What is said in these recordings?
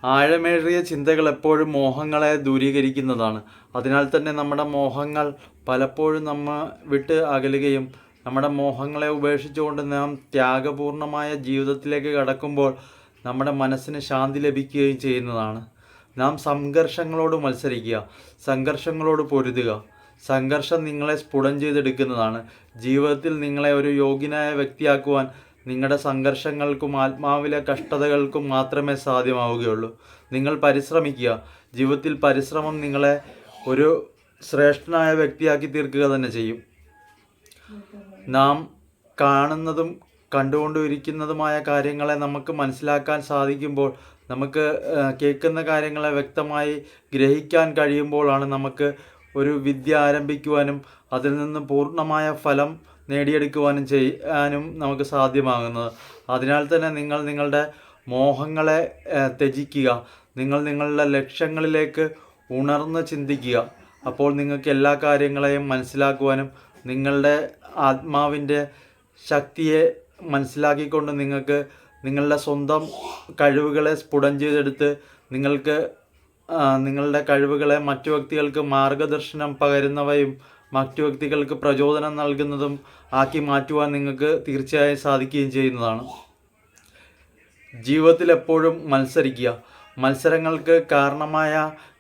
ആഴമേറിയ ചിന്തകൾ എപ്പോഴും മോഹങ്ങളെ ദൂരീകരിക്കുന്നതാണ്. അതിനാൽ തന്നെ നമ്മുടെ മോഹങ്ങൾ പലപ്പോഴും വിട്ട് അകലുകയും നമ്മുടെ മോഹങ്ങളെ ഉപേക്ഷിച്ചുകൊണ്ട് നാം ത്യാഗപൂർണമായ ജീവിതത്തിലേക്ക് കടക്കുമ്പോൾ നമ്മുടെ മനസ്സിന് ശാന്തി ലഭിക്കുകയും ചെയ്യുന്നതാണ്. നാം സംഘർഷങ്ങളോട് മത്സരിക്കുക, സംഘർഷങ്ങളോട് പൊരുതുക. സംഘർഷം നിങ്ങളെ സ്ഫുടം ചെയ്തെടുക്കുന്നതാണ്. ജീവിതത്തിൽ നിങ്ങളെ ഒരു യോഗ്യനായ വ്യക്തിയാക്കുവാൻ നിങ്ങളുടെ സംഘർഷങ്ങൾക്കും ആത്മാവിലെ കഷ്ടതകൾക്കും മാത്രമേ സാധ്യമാവുകയുള്ളൂ. നിങ്ങൾ പരിശ്രമിക്കുക. ജീവിതത്തിൽ പരിശ്രമം നിങ്ങളെ ഒരു ശ്രേഷ്ഠനായ വ്യക്തിയാക്കി തീർക്കുക തന്നെ ചെയ്യും. നാം കാണുന്നതും കണ്ടുകൊണ്ടിരിക്കുന്നതുമായ കാര്യങ്ങളെ നമുക്ക് മനസ്സിലാക്കാൻ സാധിക്കുമ്പോൾ, നമുക്ക് കേൾക്കുന്ന കാര്യങ്ങളെ വ്യക്തമായി ഗ്രഹിക്കാൻ കഴിയുമ്പോഴാണ് നമുക്ക് ഒരു വിദ്യ ആരംഭിക്കുവാനും അതിൽ നിന്ന് പൂർണ്ണമായ ഫലം നേടിയെടുക്കുവാനും ചെയ്യാനും നമുക്ക് സാധ്യമാകുന്നത്. അതിനാൽ തന്നെ നിങ്ങൾ നിങ്ങളുടെ മോഹങ്ങളെ ത്യജിക്കുക. നിങ്ങൾ നിങ്ങളുടെ ലക്ഷ്യങ്ങളിലേക്ക് ഉണർന്ന് ചിന്തിക്കുക. അപ്പോൾ നിങ്ങൾക്ക് എല്ലാ കാര്യങ്ങളെയും മനസ്സിലാക്കുവാനും നിങ്ങളുടെ ആത്മാവിൻ്റെ ശക്തിയെ മനസ്സിലാക്കിക്കൊണ്ട് നിങ്ങൾക്ക് നിങ്ങളുടെ സ്വന്തം കഴിവുകളെ സ്ഫുടം ചെയ്തെടുത്ത് നിങ്ങൾക്ക് നിങ്ങളുടെ കഴിവുകളെ മറ്റു വ്യക്തികൾക്ക് മാർഗദർശനം പകരുന്നവയും മറ്റു വ്യക്തികൾക്ക് പ്രചോദനം നൽകുന്നതും ആക്കി മാറ്റുവാൻ നിങ്ങൾക്ക് തീർച്ചയായും സാധിക്കുകയും ചെയ്യുന്നതാണ്. ജീവിതത്തിൽ എപ്പോഴും മത്സരിക്കുക. മത്സരങ്ങൾക്ക് കാരണമായ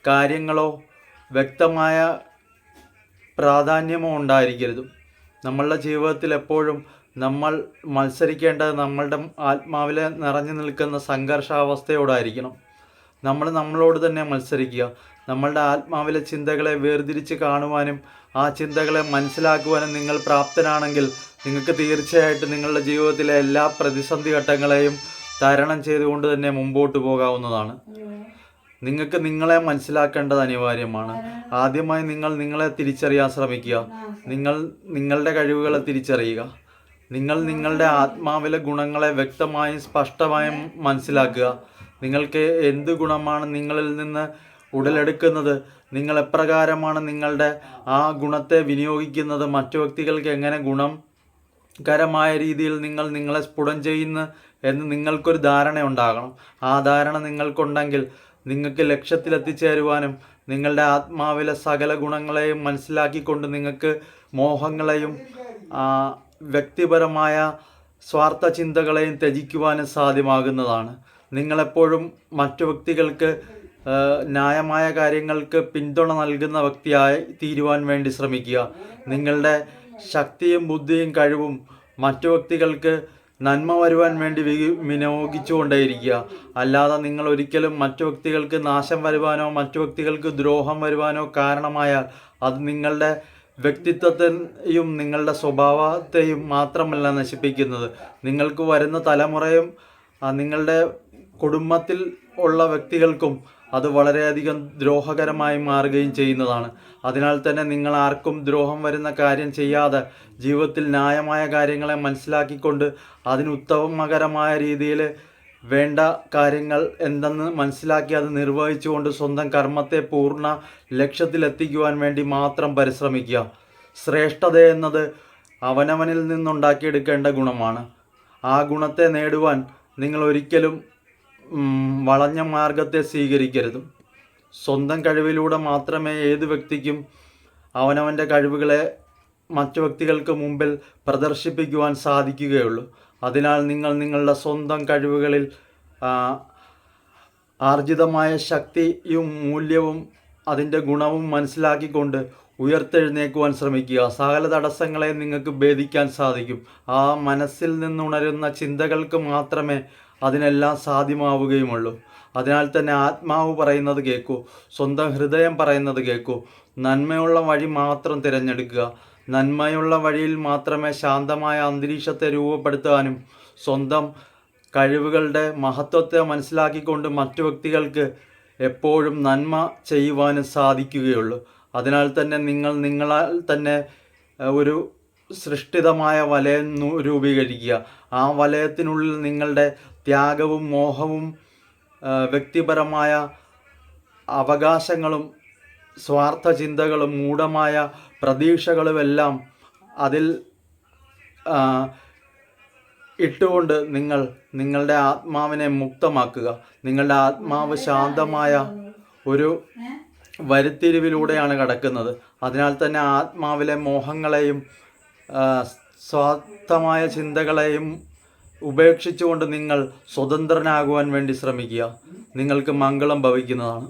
കാര്യങ്ങളോ വ്യക്തമായ പ്രാധാന്യമോ ഉണ്ടായിരിക്കരുത്. നമ്മളുടെ ജീവിതത്തിൽ എപ്പോഴും നമ്മൾ മത്സരിക്കേണ്ടത് നമ്മളുടെ ആത്മാവിലെ നിറഞ്ഞു നിൽക്കുന്ന സംഘർഷാവസ്ഥയോടായിരിക്കണം. നമ്മളോട് തന്നെ മത്സരിക്കുക. നമ്മളുടെ ആത്മാവിലെ ചിന്തകളെ വേർതിരിച്ച് കാണുവാനും ആ ചിന്തകളെ മനസ്സിലാക്കുവാനും നിങ്ങൾ പ്രാപ്തനാണെങ്കിൽ നിങ്ങൾക്ക് തീർച്ചയായിട്ടും നിങ്ങളുടെ ജീവിതത്തിലെ എല്ലാ പ്രതിസന്ധി ഘട്ടങ്ങളെയും തരണം ചെയ്തുകൊണ്ട് തന്നെ മുമ്പോട്ട് പോകാവുന്നതാണ്. നിങ്ങൾക്ക് നിങ്ങളെ മനസ്സിലാക്കേണ്ടത് അനിവാര്യമാണ്. ആദ്യമായി നിങ്ങൾ നിങ്ങളെ തിരിച്ചറിയാൻ ശ്രമിക്കുക. നിങ്ങളുടെ കഴിവുകളെ തിരിച്ചറിയുക. നിങ്ങൾ നിങ്ങളുടെ ആത്മാവിലെ ഗുണങ്ങളെ വ്യക്തമായും സ്പഷ്ടമായും മനസ്സിലാക്കുക. നിങ്ങൾക്ക് എന്ത് ഗുണമാണ് നിങ്ങളിൽ നിന്ന് ഉടലെടുക്കുന്നത്, നിങ്ങൾ എപ്രകാരമാണ് നിങ്ങളുടെ ആ ഗുണത്തെ വിനിയോഗിക്കുന്നത്, മറ്റു വ്യക്തികൾക്ക് എങ്ങനെ ഗുണകരമായ രീതിയിൽ നിങ്ങളെ സ്ഫുടം ചെയ്യുന്നു എന്ന് നിങ്ങൾക്കൊരു ധാരണ ഉണ്ടാകണം. ആ ധാരണ നിങ്ങൾക്കുണ്ടെങ്കിൽ നിങ്ങൾക്ക് ലക്ഷ്യത്തിലെത്തിച്ചേരുവാനും നിങ്ങളുടെ ആത്മാവിലെ സകല ഗുണങ്ങളെയും മനസ്സിലാക്കിക്കൊണ്ട് നിങ്ങൾക്ക് മോഹങ്ങളെയും വ്യക്തിപരമായ സ്വാർത്ഥ ചിന്തകളെയും ത്യജിക്കുവാനും സാധ്യമാകുന്നതാണ്. നിങ്ങളെപ്പോഴും മറ്റു വ്യക്തികൾക്ക് ന്യായമായ കാര്യങ്ങൾക്ക് പിന്തുണ നൽകുന്ന വ്യക്തിയായി തീരുവാൻ വേണ്ടി ശ്രമിക്കുക. നിങ്ങളുടെ ശക്തിയും ബുദ്ധിയും കഴിവും മറ്റു വ്യക്തികൾക്ക് നന്മ വരുവാൻ വേണ്ടി വിനിയോഗിച്ചുകൊണ്ടേയിരിക്കുക. അല്ലാതെ നിങ്ങൾ ഒരിക്കലും മറ്റു വ്യക്തികൾക്ക് നാശം വരുവാനോ മറ്റു വ്യക്തികൾക്ക് ദ്രോഹം വരുവാനോ കാരണമായാൽ അത് നിങ്ങളുടെ വ്യക്തിത്വത്തെയും നിങ്ങളുടെ സ്വഭാവത്തെയും മാത്രമല്ല നശിപ്പിക്കുന്നത്, നിങ്ങൾക്ക് വരുന്ന തലമുറയും നിങ്ങളുടെ കുടുംബത്തിൽ ഉള്ള വ്യക്തികൾക്കും അത് വളരെയധികം ദ്രോഹകരമായി മാറുകയും ചെയ്യുന്നതാണ്. അതിനാൽ തന്നെ നിങ്ങൾ ആർക്കും ദ്രോഹം വരുന്ന കാര്യം ചെയ്യാതെ ജീവിതത്തിൽ ന്യായമായ കാര്യങ്ങളെ മനസ്സിലാക്കിക്കൊണ്ട് അതിന് ഉത്തമകരമായ രീതിയിൽ വേണ്ട കാര്യങ്ങൾ എന്തെന്ന് മനസ്സിലാക്കി അത് നിർവഹിച്ചുകൊണ്ട് സ്വന്തം കർമ്മത്തെ പൂർണ്ണ ലക്ഷ്യത്തിലെത്തിക്കുവാൻ വേണ്ടി മാത്രം പരിശ്രമിക്കുക. ശ്രേഷ്ഠത എന്നത് അവനവനിൽ നിന്നുണ്ടാക്കിയെടുക്കേണ്ട ഗുണമാണ്. ആ ഗുണത്തെ നേടുവാൻ നിങ്ങൾ ഒരിക്കലും വളഞ്ഞ മാർഗത്തെ സ്വീകരിക്കരുത്. സ്വന്തം കഴിവിലൂടെ മാത്രമേ ഏത് വ്യക്തിക്കും അവനവൻ്റെ കഴിവുകളെ മറ്റു വ്യക്തികൾക്ക് മുമ്പിൽ പ്രദർശിപ്പിക്കുവാൻ സാധിക്കുകയുള്ളൂ. അതിനാൽ നിങ്ങൾ നിങ്ങളുടെ സ്വന്തം കഴിവുകളിൽ ആർജിതമായ ശക്തിയും മൂല്യവും അതിൻ്റെ ഗുണവും മനസ്സിലാക്കിക്കൊണ്ട് ഉയർത്തെഴുന്നേക്കുവാൻ ശ്രമിക്കുക. സകല തടസ്സങ്ങളെ നിങ്ങൾക്ക് ഭേദിക്കാൻ സാധിക്കും. ആ മനസ്സിൽ നിന്നുണരുന്ന ചിന്തകൾക്ക് മാത്രമേ അതിനെല്ലാം സാധ്യമാവുകയുമുള്ളൂ. അതിനാൽ തന്നെ ആത്മാവ് പറയുന്നത് കേൾക്കൂ, സ്വന്തം ഹൃദയം പറയുന്നത് കേൾക്കൂ. നന്മയുള്ള വഴി മാത്രം തിരഞ്ഞെടുക്കുക. നന്മയുള്ള വഴിയിൽ മാത്രമേ ശാന്തമായ അന്തരീക്ഷത്തെ രൂപപ്പെടുത്താനും സ്വന്തം കഴിവുകളുടെ മഹത്വത്തെ മനസ്സിലാക്കിക്കൊണ്ട് മറ്റു വ്യക്തികൾക്ക് എപ്പോഴും നന്മ ചെയ്യുവാനും സാധിക്കുകയുള്ളൂ. അതിനാൽ തന്നെ നിങ്ങൾ നിങ്ങളാൽ തന്നെ ഒരു സൃഷ്ടിതമായ വലയം രൂപീകരിക്കുക. ആ വലയത്തിനുള്ളിൽ നിങ്ങളുടെ ത്യാഗവും മോഹവും വ്യക്തിപരമായ അവകാശങ്ങളും സ്വാർത്ഥ ചിന്തകളും മൂഢമായ പ്രതീക്ഷകളുമെല്ലാം അതിൽ ഇട്ടുകൊണ്ട് നിങ്ങൾ നിങ്ങളുടെ ആത്മാവിനെ മുക്തമാക്കുക. നിങ്ങളുടെ ആത്മാവ് ശാന്തമായ ഒരു വരിത്തിരിവിലൂടെയാണ് കടക്കുന്നത്. അതിനാൽ തന്നെ ആത്മാവിലെ മോഹങ്ങളെയും സ്വാർത്ഥമായ ചിന്തകളെയും ഉപേക്ഷിച്ചുകൊണ്ട് നിങ്ങൾ സ്വതന്ത്രനാകുവാൻ വേണ്ടി ശ്രമിക്കുക. നിങ്ങൾക്ക് മംഗളം ഭവിക്കുന്നതാണ്.